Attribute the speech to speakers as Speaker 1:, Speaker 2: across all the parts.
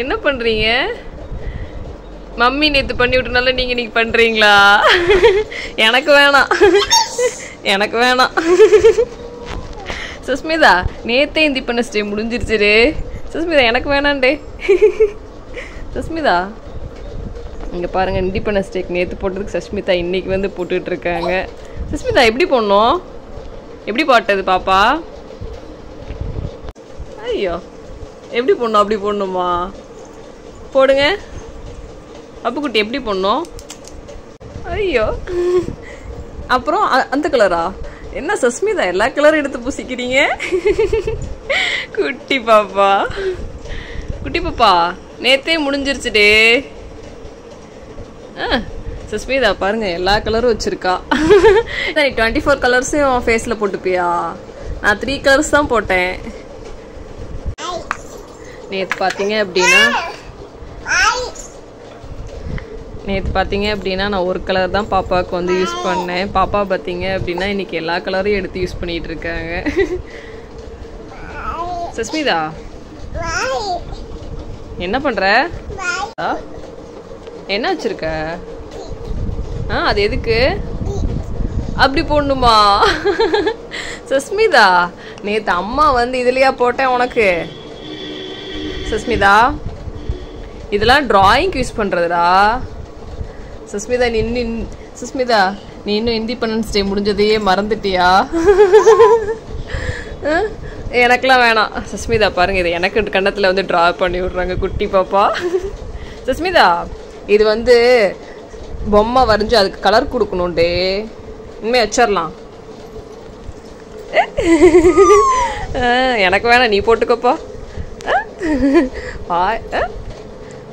Speaker 1: என்ன பண்றீங்க? மம்மி நேத்து பண்ணி விட்டனால நீங்க இன்னைக்கு பண்றீங்களா? எனக்கு வேணாம். எனக்கு வேணாம். சுஸ்மிதா நேத்தே இண்டிபெண்டன்ஸ் டே முடிஞ்சிருச்சு. சுஸ்மிதா எனக்கு வேணாண்டே. சுஸ்மிதா இங்க பாருங்க, இண்டிபெண்டன்ஸ் டேக்கு நேத்து போட்டதுக்கு சுஸ்மிதா இன்னைக்கு வந்து போட்டுட்டு இருக்காங்க. சுஸ்மிதா எப்படி போடணும்? எப்படி போட்டது பாப்பா? ஐயோ எப்படி போடணும்? அப்படி போடணுமா? போடுங்க அப்புக்குட்டி, எப்படி போடணும்? ஐயோ அப்புறம் அந்த கலரா? என்ன சுஸ்மிதா எல்லா கலரும் எடுத்து பூசிக்கிறீங்க? குட்டி பாப்பா, குட்டி பாப்பா நேத்தே முடிஞ்சிருச்சுடே. சுஸ்மிதா பாருங்க எல்லா கலரும் வச்சிருக்கா. நீ 24 கலர்ஸையும் ஃபேஸ்ல போட்டுப்பியா? நான் 3 கலர்ஸ் தான் போட்டேன். நேத்து பாத்தீங்க அப்படின்னா நான் ஒரு கலர் தான் பாப்பாவுக்கு வந்து யூஸ் பண்ணேன். பாப்பா பார்த்தீங்க அப்படின்னா இன்னைக்கு எல்லா கலரையும் எடுத்து யூஸ் பண்ணிட்டு இருக்காங்க. சுஸ்மிதா என்ன பண்ற? என்ன வச்சிருக்க? அது எதுக்கு அப்படி போடணுமா? சுஸ்மிதா நேத்து அம்மா வந்து இதுலயா போட்டேன் உனக்கு. சுஸ்மிதா இதெல்லாம் டிராயிங்க்கு யூஸ் பண்றதுடா. சுஸ்மிதா நீ இன்னும் இண்டிபெண்டன்ஸ் டே முடிஞ்சதையே மறந்துட்டியா? எனக்கெல்லாம் வேணாம். சுஸ்மிதா பாருங்க, இது எனக்கு கண்ணத்துல வந்து டிரா பண்ணி விடுறாங்க குட்டி பாப்பா. சுஸ்மிதா இது வந்து பொம்மை வரைஞ்சு அதுக்கு கலர் கொடுக்கணும்டே. உண்மையை வச்சிடலாம். எனக்கு வேணாம், நீ போட்டுக்கப்பா.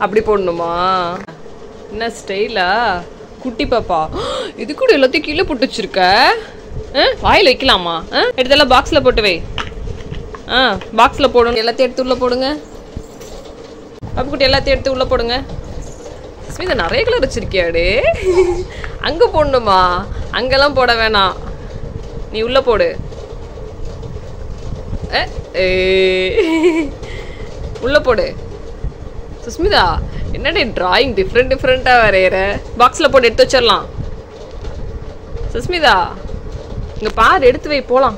Speaker 1: அப்படி போடணுமா? என்ன ஸ்டைலா குட்டி பாப்பா? இது கூட எல்லாத்தையும் கீழே போட்டு வச்சிருக்க. வாயில் வைக்கலாமா? எடுத்தெல்லாம் பாக்ஸ்ல போட்டு வை. பாக்ஸ்ல போடணும். எல்லாத்தையும் எடுத்து உள்ள போடுங்க. அப்புக்குட்டி எல்லாத்தையும் எடுத்து உள்ள போடுங்க. சுஸ்மிதா நிறைய கலர் வச்சிருக்கியாடே. அங்க போடணுமா? அங்கெல்லாம் போட வேணாம், நீ உள்ள போடு. உள்ள போடு. சுஸ்மிதா என்னடி டிராயிங் டிஃப்ரெண்டா வரையற? பாக்ஸ்ல போட்டு எடுத்து வச்சிடலாம். சுஸ்மிதா இங்க பாரு, எடுத்து வை போலாம்.